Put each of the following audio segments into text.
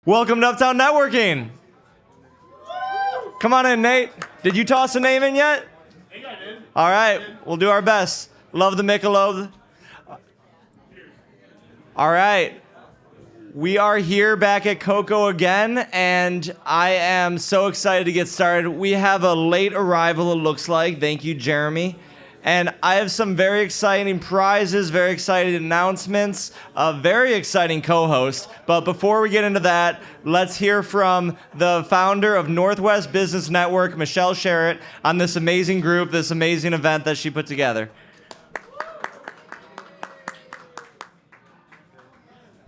Welcome to Uptown Networking. Come on in, Nate. Did you toss a name in yet? I think I did. All right, we'll do our best. Love the Michelob. All right. We are here back at CoCo again, and I am so excited to get started. We have a late arrival, it looks like. Thank you, Jeremy. And I have some very exciting prizes, very exciting announcements, a very exciting co-host. But before we get into that, let's hear from the founder of Northwest Business Network, Michelle Sherritt, on this amazing group, this amazing event that she put together.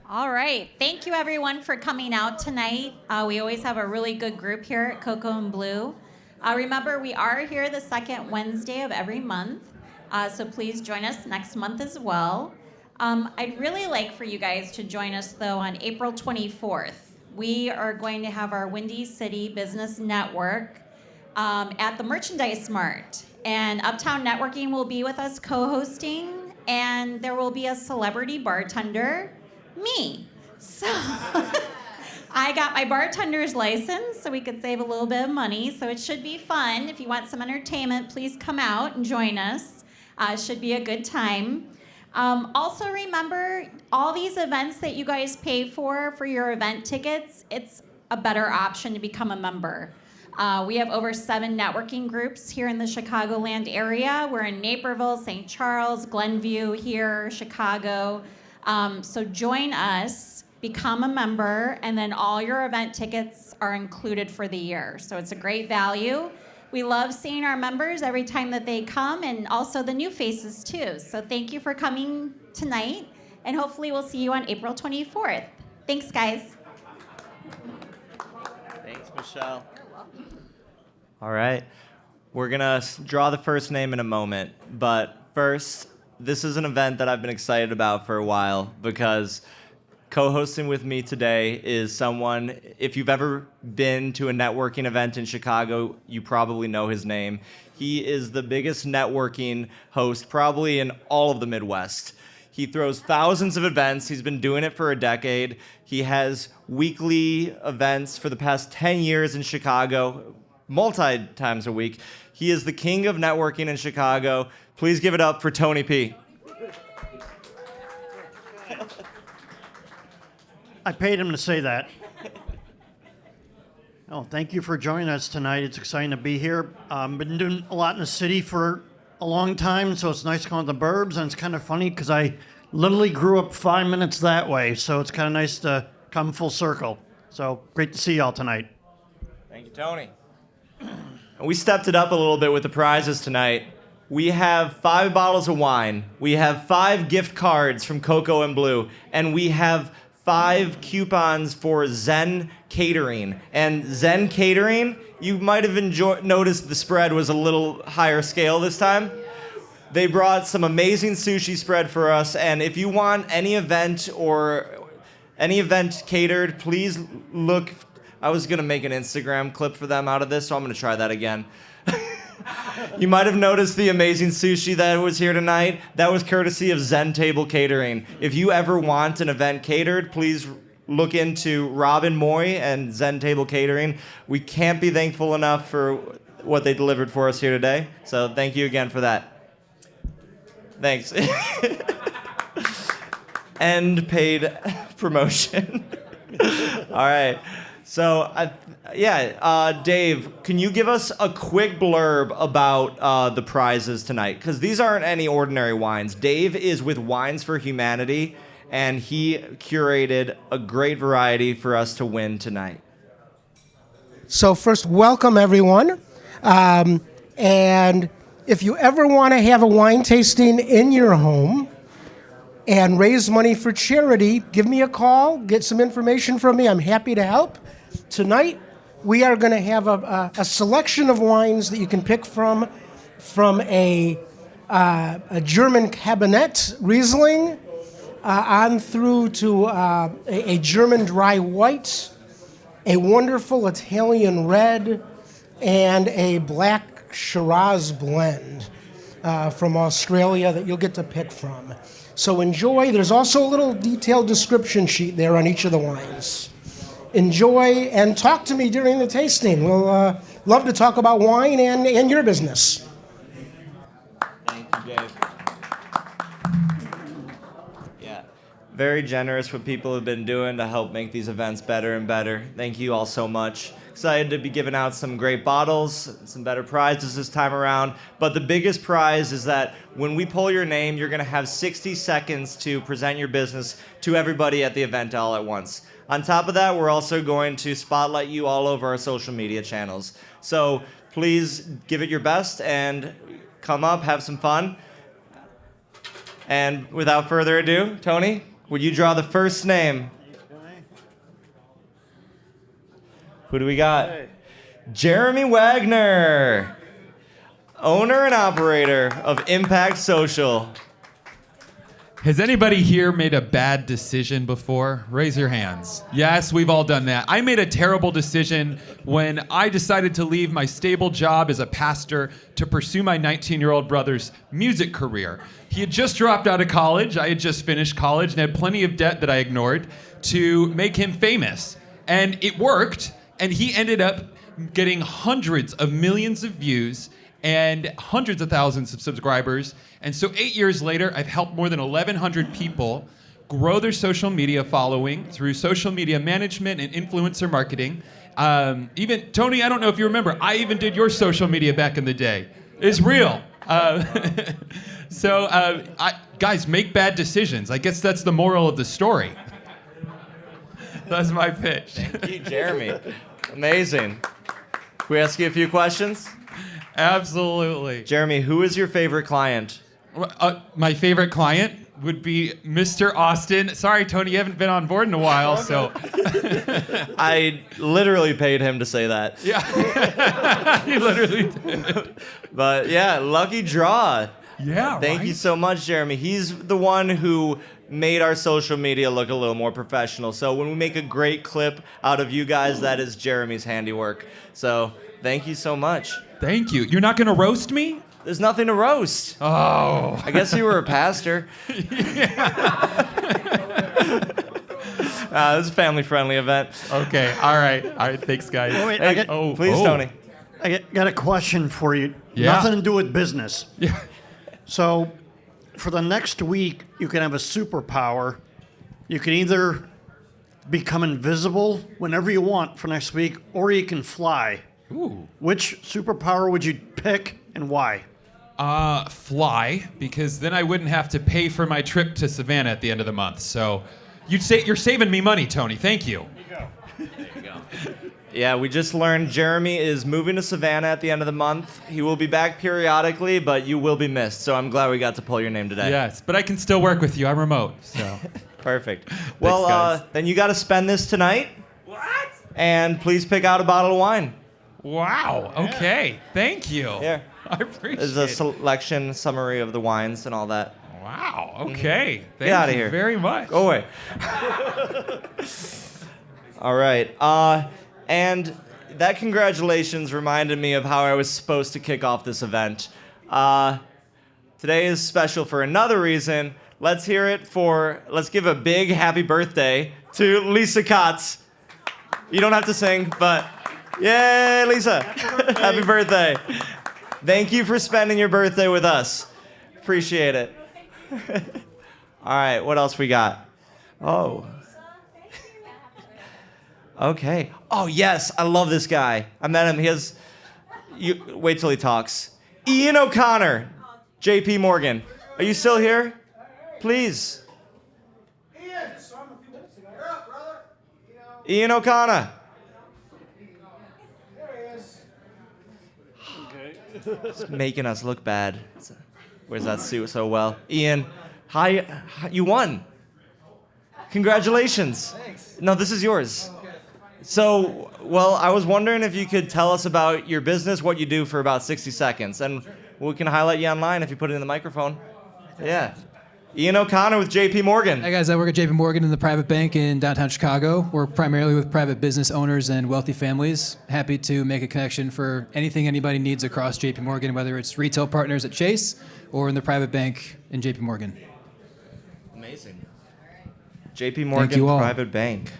All right. Thank you, everyone, for coming out tonight. We always have a really good group here at CoCo Blu. Remember, we are here the second Wednesday of every month, so please join us next month as well. I'd really like for you guys to join us, though, on April 24th. We are going to have our Windy City Business Network at the Merchandise Mart, and Uptown Networking will be with us co-hosting, and there will be a celebrity bartender, me. So I got my bartender's license so we could save a little bit of money. So it should be fun. If you want some entertainment, please come out and join us. It should be a good time. Also remember, all these events that you guys pay for your event tickets, it's a better option to become a member. We have over 7 networking groups here in the Chicagoland area. We're in Naperville, St. Charles, Glenview here, Chicago. So join us, become a member, and then all your event tickets are included for the year. So it's a great value. We love seeing our members every time that they come, and also the new faces too. So thank you for coming tonight, and hopefully we'll see you on April 24th. Thanks, guys. Thanks, Michelle. All right. We're going to draw the first name in a moment, but first, this is an event that I've been excited about for a while because co-hosting with me today is someone, if you've ever been to a networking event in Chicago, you probably know his name. He is the biggest networking host probably in all of the Midwest. He throws thousands of events. He's been doing it for a decade. He has weekly events for the past 10 years in Chicago, multi times a week. He is the king of networking in Chicago. Please give it up for Tony P. I paid him to say that. Oh, thank you for joining us tonight. It's exciting to be here. Been doing a lot in the city for a long time, so it's nice to come to the burbs, and it's kind of funny because I literally grew up 5 minutes that way, so it's kind of nice to come full circle. So great to see y'all tonight. Thank you, Tony. We stepped it up a little bit with the prizes tonight. We have 5 bottles of wine. We have 5 gift cards from CoCo Blu, and we have 5 coupons for Zen Catering. And Zen Catering, you might have noticed the spread was a little higher scale this time. They brought some amazing sushi spread for us, and if you want any event catered, please look. I was gonna make an Instagram clip for them out of this, so I'm gonna try that again. You might have noticed the amazing sushi that was here tonight. That was courtesy of Zen Table Catering. If you ever want an event catered, please look into Robin Moy and Zen Table Catering. We can't be thankful enough for what they delivered for us here today. So thank you again for that. Thanks. End paid promotion. All right. So, Dave, can you give us a quick blurb about the prizes tonight? Because these aren't any ordinary wines. Dave is with Wines for Humanity, and he curated a great variety for us to win tonight. So first, welcome, everyone. And if you ever want to have a wine tasting in your home and raise money for charity, give me a call, get some information from me. I'm happy to help. Tonight, we are going to have a selection of wines that you can pick from a German Cabernet Riesling on through to a German dry white, a wonderful Italian red, and a black Shiraz blend from Australia that you'll get to pick from. So enjoy. There's also a little detailed description sheet there on each of the wines. enjoy, and talk to me during the tasting. We'll love to talk about wine and your business. Thank you, Dave. Yeah. Very generous what people have been doing to help make these events better and better. Thank you all so much. Excited to be giving out some great bottles, some better prizes this time around. But the biggest prize is that when we pull your name, you're going to have 60 seconds to present your business to everybody at the event all at once. On top of that, we're also going to spotlight you all over our social media channels. So please give it your best and come up, have some fun. And without further ado, Tony, would you draw the first name? Who do we got? Jeremy Wagner, owner and operator of Impact Social. Has anybody here made a bad decision before? Raise your hands. Yes, we've all done that. I made a terrible decision when I decided to leave my stable job as a pastor to pursue my 19-year-old brother's music career. He had just dropped out of college. I had just finished college and had plenty of debt that I ignored to make him famous. And it worked, and he ended up getting hundreds of millions of views and hundreds of thousands of subscribers. And so 8 years later, I've helped more than 1,100 people grow their social media following through social media management and influencer marketing. Even, Tony, I don't know if you remember, I even did your social media back in the day. It's real. Guys, make bad decisions. I guess that's the moral of the story. That's my pitch. Thank you, Jeremy. Amazing. Can we ask you a few questions? Absolutely. Jeremy, who is your favorite client? My favorite client would be Mr. Austin. Sorry, Tony, you haven't been on board in a while, so. I literally paid him to say that. Yeah, he literally did. But yeah, lucky draw. Yeah, Thank you so much, Jeremy. He's the one who made our social media look a little more professional. So when we make a great clip out of you guys, that is Jeremy's handiwork. So thank you so much. Thank you. You're not going to roast me? There's nothing to roast. Oh. I guess you were a pastor. This is a family-friendly event. Okay, all right. Thanks, guys. Oh, wait, Hey, please, Tony. I got a question for you. Yeah. Nothing to do with business. Yeah. So, for the next week, you can have a superpower. You can either become invisible whenever you want for next week, or you can fly. Ooh. Which superpower would you pick and why? Fly, because then I wouldn't have to pay for my trip to Savannah at the end of the month. So, you're saving me money, Tony. Thank you. There you go. Yeah, we just learned Jeremy is moving to Savannah at the end of the month. He will be back periodically, but you will be missed. So I'm glad we got to pull your name today. Yes, but I can still work with you. I'm remote, so. Perfect. Well, guys. then you got to spend this tonight. What? And please pick out a bottle of wine. Wow. Okay. Thank you. Here. I appreciate There's a it. selection summary of the wines and all that. Wow. Okay. Thank outta you here. very much. Go away. All right. And that congratulations reminded me of how I was supposed to kick off this event. Today is special for another reason. Let's give a big happy birthday to Lisa Kotz. You don't have to sing, but yay, Lisa. Happy birthday. Thank you for spending your birthday with us. Appreciate it. All right, what else we got? Oh. Okay. Oh, yes, I love this guy. I met him. Wait till he talks. Iain O'Connor, JP Morgan. Are you still here? Please. Ian, just saw him a few minutes ago. You're up, brother. Iain O'Connor. There he is. He's making us look bad. Wears that suit so well. Iain, hi, you won. Congratulations. Thanks. No, this is yours. So, well, I was wondering if you could tell us about your business, what you do for about 60 seconds, and we can highlight you online if you put it in the microphone. Yeah. Iain O'Connor with JP Morgan. Hi guys, I work at JP Morgan in the private bank in downtown Chicago. Work primarily with private business owners and wealthy families. Happy to make a connection for anything anybody needs across JP Morgan, whether it's retail partners at Chase or in the private bank in JP Morgan. Amazing. JP Morgan you all. Private Bank.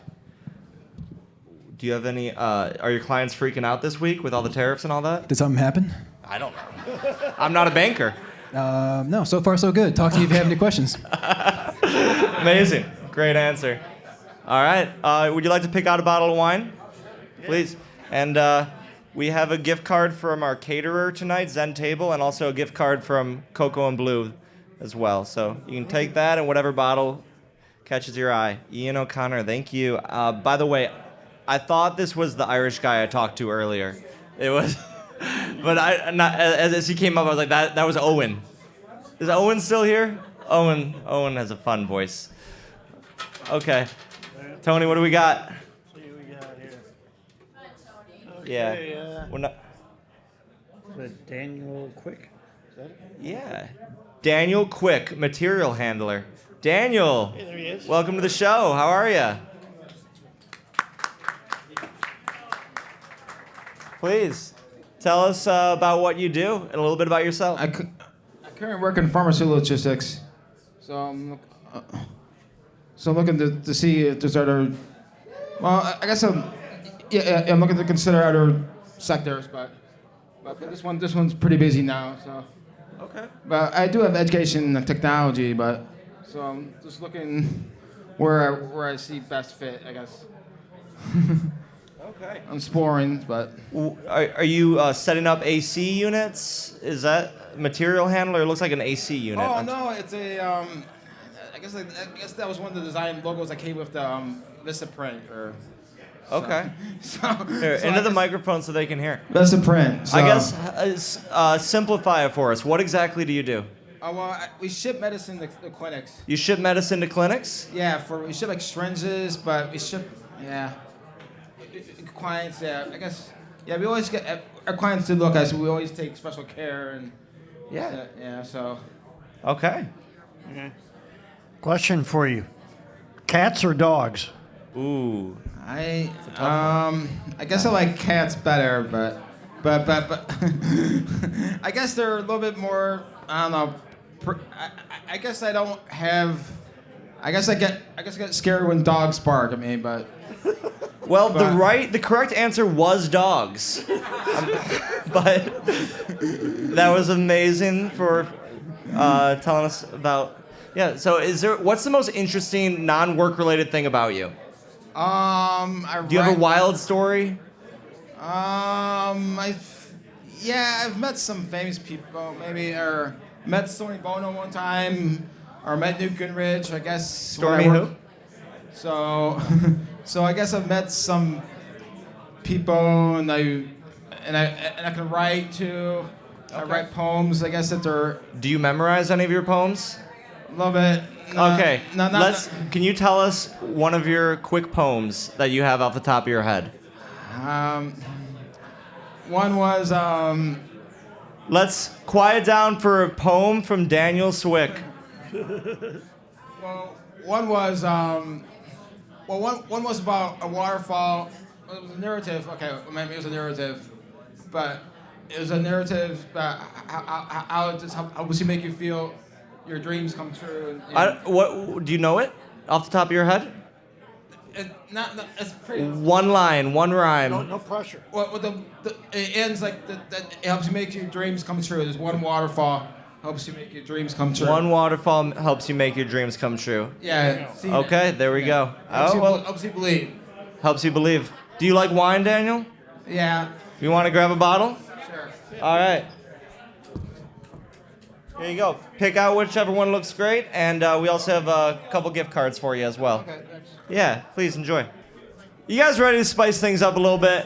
Do you have any? Are your clients freaking out this week with all the tariffs and all that? Did something happen? I don't know. I'm not a banker. No, so far so good. Talk to me if you have any questions. Amazing. Great answer. All right. Would you like to pick out a bottle of wine? Please. And we have a gift card from our caterer tonight, Zen Table, and also a gift card from CoCo Blu as well. So you can take that and whatever bottle catches your eye. Iain O'Connor, thank you. By the way, I thought this was the Irish guy I talked to earlier. It was, but as he came up, I was like, that was Owen. Is Owen still here? Owen has a fun voice. Okay. Tony, what do we got? Yeah. We're not. Daniel Cwik. Is that it? Yeah. Daniel Cwik, material handler. Daniel. Hey, there he is. Welcome to the show. How are you? Please tell us about what you do and a little bit about yourself. I currently work in pharmaceutical logistics, so I'm looking to see if there's other. Well, I guess I'm looking to consider other sectors, but this one's pretty busy now. So. Okay. But I do have education in technology, so I'm just looking where I see best fit, I guess. Okay. I'm exploring, but. Are you setting up AC units? Is that material handler? It looks like an AC unit. Oh no, it's a. I guess that was one of the design logos that came with the Vista print or. Okay. So, Here, into the microphone so they can hear. Vista print. So. I guess simplify it for us. What exactly do you do? We ship medicine to the clinics. You ship medicine to clinics? Yeah, we ship like syringes, but we ship clients. Yeah, I guess. Yeah, we always get our clients to look at us. We always take special care and. Yeah. So. Okay. Question for you: cats or dogs? Ooh. I guess I like cats better, but I guess they're a little bit more. I don't know. I guess I don't have. I guess I get scared when dogs bark at me, but. Well, the correct answer was dogs. But that was amazing for telling us about. Yeah. So, what's the most interesting non-work related thing about you? Do you have a wild story? I've met some famous people, maybe, or met Stormy Bono one time, or met Newt Gingrich, I guess. Stormy who? So I guess I've met some people, and I can write too. Okay. I write poems. I guess that they're. Do you memorize any of your poems? A little bit. Okay. Can you tell us one of your quick poems that you have off the top of your head? One was. Let's quiet down for a poem from Daniel Cwik. Well, one was. One was about a waterfall. It was a narrative. Okay, maybe it was a narrative, but it was a narrative about how it just helps you make you feel. Your dreams come true. What do you know it off the top of your head? It's pretty. One line, one rhyme. No pressure. Well, it ends like that. It helps you make your dreams come true. There's one waterfall helps you make your dreams come true. One waterfall helps you make your dreams come true. Yeah. Okay, there we go. Helps you believe. Helps you believe. Do you like wine, Daniel? Yeah. You want to grab a bottle? Sure. All right. Here you go. Pick out whichever one looks great, and we also have a couple gift cards for you as well. Okay, thanks. Yeah, please enjoy. You guys ready to spice things up a little bit?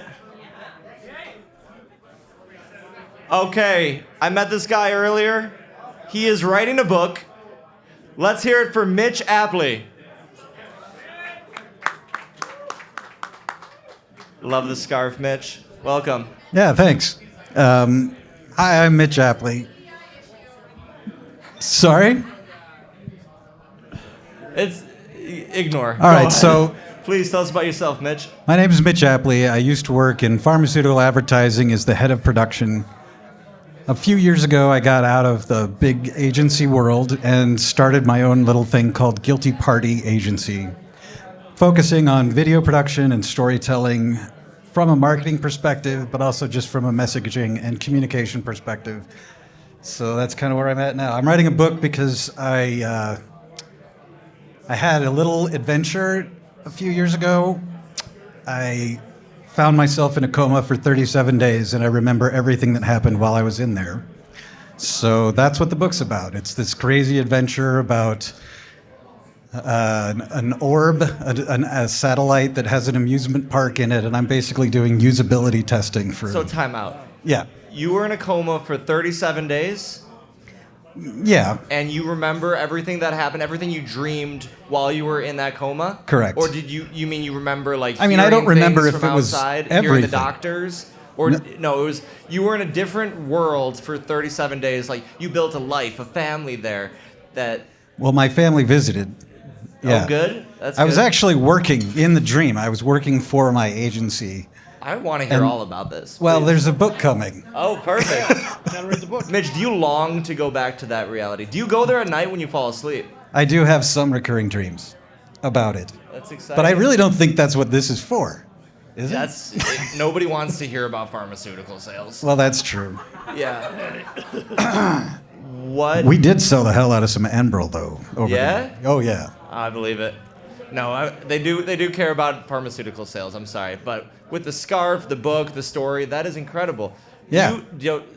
Okay, I met this guy earlier. He is writing a book. Let's hear it for Mitch Apley. Love the scarf, Mitch. Welcome. Yeah, thanks. Hi, I'm Mitch Apley. Sorry? Ignore. All right, so Please tell us about yourself, Mitch. my name is Mitch Apley. I used to work in pharmaceutical advertising as the head of production. A few years ago, I got out of the big agency world and started my own little thing called Guilty Party Agency. focusing on video production and storytelling from a marketing perspective, but also just from a messaging and communication perspective. So that's kind of where I'm at now. I'm writing a book because I had a little adventure a few years ago. I found myself in a coma for 37 days, and I remember everything that happened while I was in there. So that's what the book's about. It's this crazy adventure about an orb, a satellite that has an amusement park in it, and I'm basically doing usability testing for... So time out. Yeah. You were in a coma for 37 days, Yeah. and you remember everything that happened, everything you dreamed while you were in that coma? Correct. Or did you mean you remember, like, I mean, I don't hearing remember things if from it was outside, hearing the everything. doctors? Or no, it was you were in a different world for 37 days. Like, you built a life, a family there that... Well, my family visited. Yeah. Oh, good? That's I was good. actually working in the dream. I was working for my agency. I want to hear And- all about this. Well, please. there's a book coming. Oh, perfect. Gotta read the book. Mitch, do you long to go back to that reality? Do you go there at night when you fall asleep? I do have some recurring dreams about it. That's exciting. But I really don't think that's what this is for. Is it? Nobody wants to hear about pharmaceutical sales. Well, that's true. Yeah. What? We did sell the hell out of some Enbrel, though. Over Yeah? there. Oh, yeah. I believe it. No, they do care about pharmaceutical sales. I'm sorry, but with the scarf, the book, the story, that is incredible. Yeah.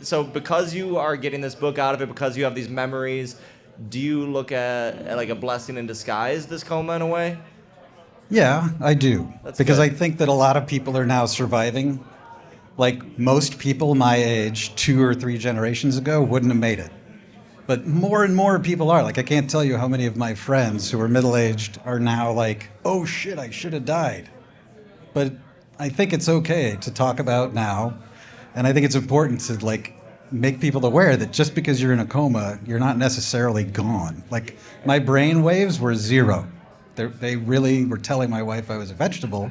So because you are getting this book out of it, because you have these memories, do you look at like a blessing in disguise, this coma, in a way? Yeah, I do. That's because good. I think that a lot of people are now surviving. Like most people my age 2 or 3 generations ago wouldn't have made it. But more and more people are. Like, I can't tell you how many of my friends who are middle-aged are now like, oh shit, I should have died. But I think it's okay to talk about now. And I think it's important to like make people aware that just because you're in a coma, you're not necessarily gone. Like, my brain waves were 0. They really were telling my wife I was a vegetable.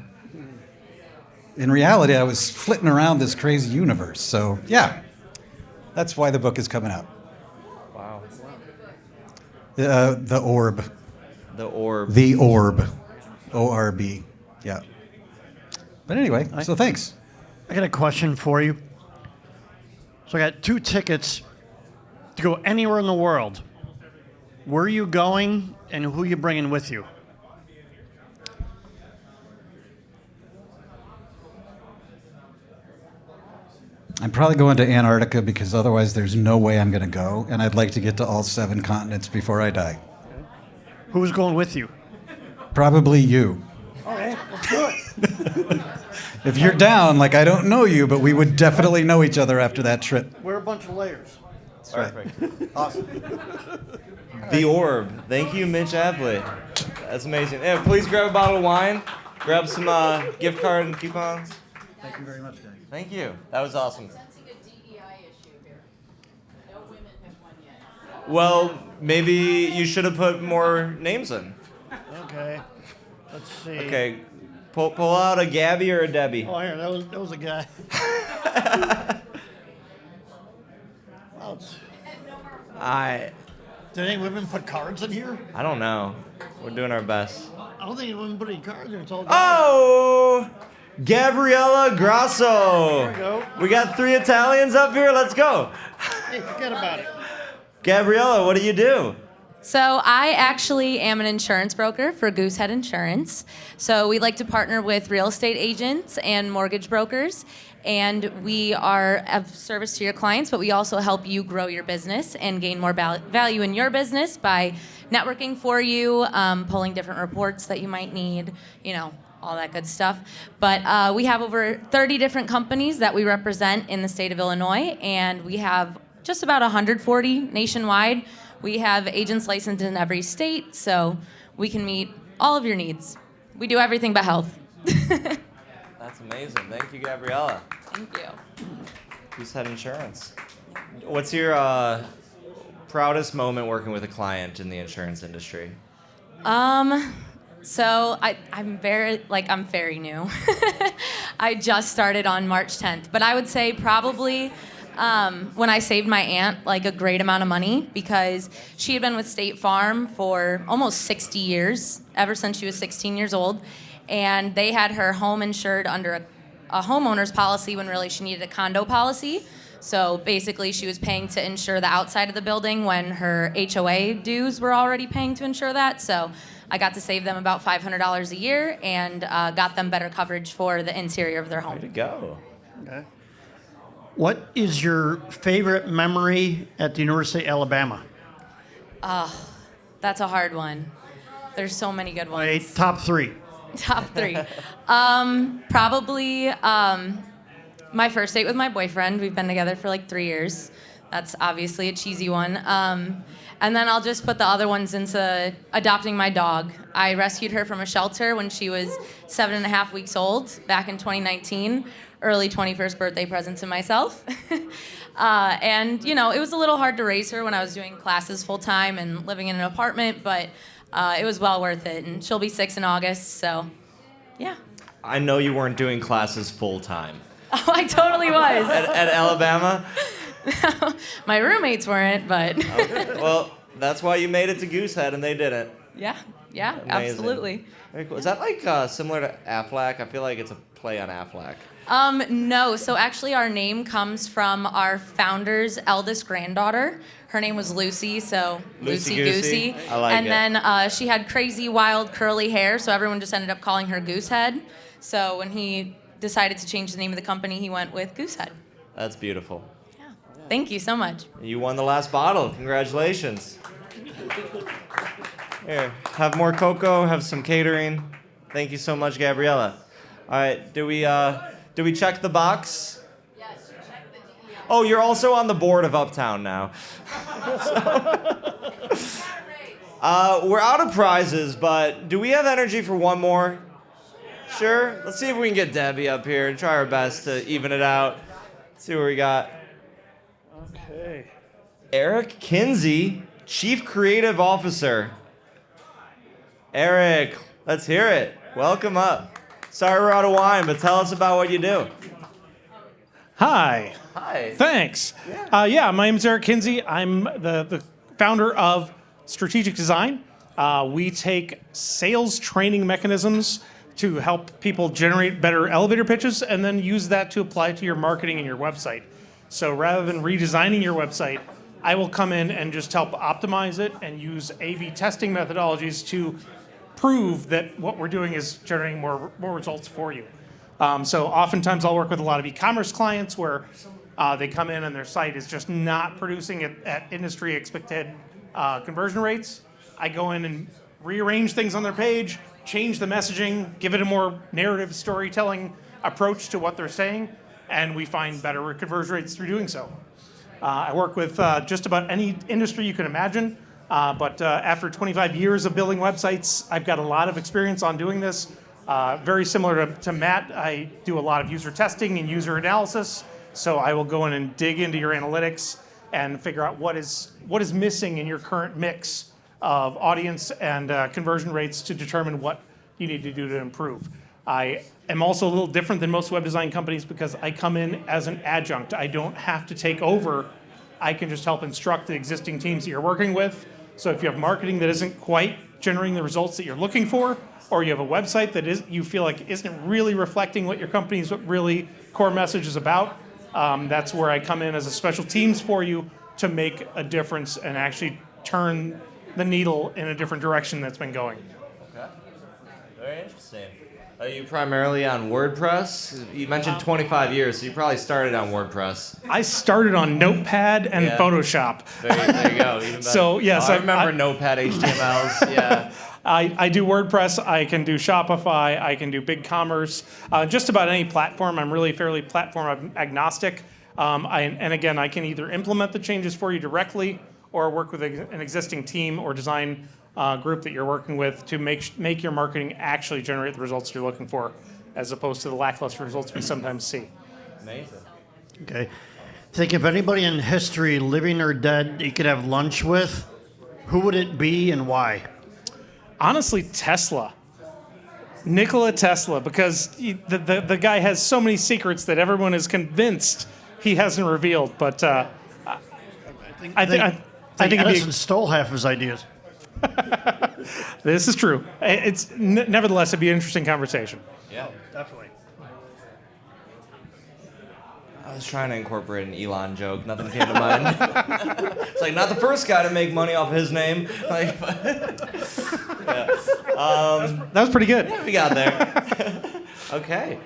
In reality, I was flitting around this crazy universe. So, yeah, that's why the book is coming out. Wow. The Orb. The orb. The Orb. O-R-B. Yeah. But anyway, so thanks. I got a question for you. So I got 2 tickets to go anywhere in the world. Where are you going, and who are you bringing with you? I'm probably going to Antarctica because otherwise there's no way I'm going to go, and I'd like to get to all 7 continents before I die. Who's going with you? Probably you. Okay, let's do it. If you're down, like, I don't know you, but we would definitely know each other after that trip. We're a bunch of layers. Perfect. Awesome. The Orb. Thank you, Mitch Apley. That's amazing. Yeah, please grab a bottle of wine. Grab some gift card and coupons. Thank you very much, guys. Thank you. That was awesome. Sensing a DEI issue here. No women have won yet. Well, maybe you should have put more names in. Okay. Let's see. Okay, pull out a Gabby or a Debbie. Oh, here, that was a guy. Wow, did any women put cards in here? I don't know. We're doing our best. I don't think any women put any cards in here. It's all guys. Oh, Gabriella Grasso. There we go. We got 3 Italians up here. Let's go. Hey, forget about it. Gabriella, what do you do? So I actually am an insurance broker for Goosehead Insurance. So we like to partner with real estate agents and mortgage brokers, and we are of service to your clients, but we also help you grow your business and gain more value in your business by networking for you, pulling different reports that you might need, all that good stuff. But we have over 30 different companies that we represent in the state of Illinois, and we have just about 140 nationwide. We have agents licensed in every state, so we can meet all of your needs. We do everything but health. That's amazing. Thank you, Gabriella. Thank you. Who's had insurance? What's your proudest moment working with a client in the insurance industry? So I'm very new. I just started on March 10th, but I would say probably when I saved my aunt like a great amount of money because she had been with State Farm for almost 60 years, ever since she was 16 years old. And they had her home insured under a homeowner's policy when really she needed a condo policy. So basically she was paying to insure the outside of the building when her HOA dues were already paying to insure that. So I got to save them about $500 a year and got them better coverage for the interior of their home. Way to go. Okay. What is your favorite memory at the University of Alabama? That's a hard one. There's so many good ones. Wait, top 3. Top 3. Probably my first date with my boyfriend. We've been together for like 3 years. That's obviously a cheesy one. And then I'll just put the other ones into adopting my dog. I rescued her from a shelter when she was 7.5 weeks old back in 2019. Early 21st birthday present to myself. And, you know, it was a little hard to raise her when I was doing classes full time and living in an apartment, but it was well worth it. And she'll be 6 in August, so yeah. I know you weren't doing classes full time. Oh, I totally was. At Alabama? My roommates weren't, but Okay. Well, that's why you made it to Goosehead and they didn't. yeah, Amazing. absolutely. Very cool. Is that like similar to Aflac? I feel like it's a play on Aflac. No, so actually our name comes from our founder's eldest granddaughter. Her name was Lucy, so Lucy Lucy Goosey. I like and it. then she had crazy, wild, curly hair, so everyone just ended up calling her Goosehead. So when he decided to change the name of the company, he went with Goosehead. That's beautiful. Yeah. Thank you so much. You won the last bottle. Congratulations. Here, have more cocoa, have some catering. Thank you so much, Gabriella. All right, do we check the box? Yes, you check the DEI. Oh, you're also on the board of Uptown now. We're out of prizes, but do we have energy for one more? Sure. Let's see if we can get Debbie up here and try our best to even it out. See what we got. Okay. Eric Kinsey, Chief Creative Officer. Eric, let's hear it. Welcome up. Sorry we're out of wine, but tell us about what you do. Hi. Hi. Thanks. Yeah, my name is Eric Kinsey. I'm the founder of Strategic Design. We take sales training mechanisms to help people generate better elevator pitches and then use that to apply to your marketing and your website. So rather than redesigning your website, I will come in and just help optimize it and use A/B testing methodologies to prove that what we're doing is generating more results for you. So oftentimes I'll work with a lot of e-commerce clients where they come in and their site is just not producing at industry expected conversion rates. I go in and rearrange things on their page, change the messaging, give it a more narrative storytelling approach to what they're saying, and we find better conversion rates through doing so. I work with just about any industry you can imagine, but after 25 years of building websites, I've got a lot of experience on doing this. Very similar to Matt, I do a lot of user testing and user analysis, so I will go in and dig into your analytics and figure out what is missing in your current mix of audience and conversion rates to determine what you need to do to improve. I am also a little different than most web design companies because I come in as an adjunct. I don't have to take over. I can just help instruct the existing teams that you're working with. So if you have marketing that isn't quite generating the results that you're looking for, or you have a website that you feel like isn't really reflecting what your company's really core message is about, that's where I come in as a special teams for you to make a difference and actually turn the needle in a different direction that's been going. Okay. Very interesting. Are you primarily on WordPress? You mentioned 25 years, so you probably started on WordPress. I started on Notepad and Photoshop. There you go. Even better. So yes, I remember Notepad HTMLs. Yeah. I do WordPress. I can do Shopify. I can do BigCommerce. Just about any platform. I'm really fairly platform agnostic. And again, I can either implement the changes for you directly or work with an existing team or design group that you're working with to make your marketing actually generate the results you're looking for, as opposed to the lackluster results we sometimes see. Amazing. Okay. Think of anybody in history, living or dead, you could have lunch with, who would it be and why? Honestly, Tesla. Nikola Tesla, because the guy has so many secrets that everyone is convinced he hasn't revealed, but I think it'd be Edison stole half his ideas. this is true. It's nevertheless, it'd be an interesting conversation. Yeah. Definitely. I was trying to incorporate an Elon joke. Nothing came to mind. It's like, not the first guy to make money off his name. Like, yeah. That was pretty good. Yeah, we got there. Okay.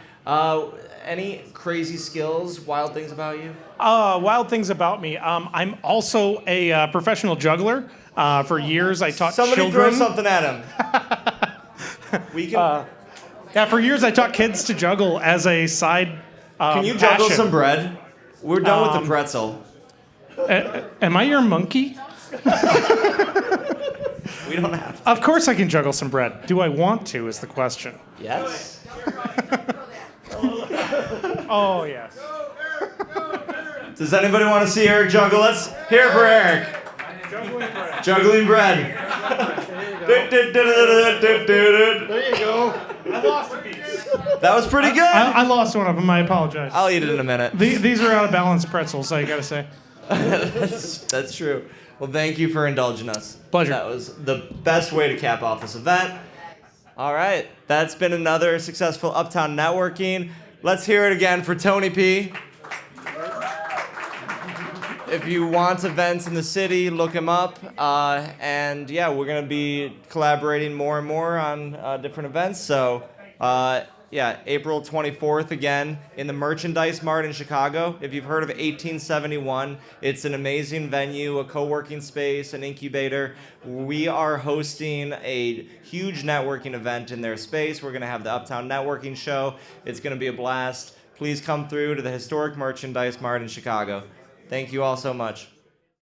Any crazy skills, wild things about you? Wild things about me. I'm also a professional juggler. For years, I taught Somebody children. throw something at him. We can. Yeah, for years I taught kids to juggle as a side. Can you juggle passion. some bread? We're done with the pretzel. Am I your monkey? We don't have to. Of course I can juggle some bread. Do I want to? Is the question. Yes. Oh yes. Does anybody want to see Eric juggle? Let's hear it for Eric. Juggling bread. There you go. I lost a piece. That was pretty good. I lost one of them. I apologize. I'll eat it in a minute. These are out of balance pretzels, I gotta say. That's true. Well, thank you for indulging us. Pleasure. That was the best way to cap off this event. All right. That's been another successful Uptown networking. Let's hear it again for Tony P. If you want events in the city, look him up. And yeah, we're going to be collaborating more and more on different events. So yeah, April 24th again in the Merchandise Mart in Chicago. If you've heard of 1871, it's an amazing venue, a co-working space, an incubator. We are hosting a huge networking event in their space. We're going to have the Uptown Networking Show. It's going to be a blast. Please come through to the historic Merchandise Mart in Chicago. Thank you all so much.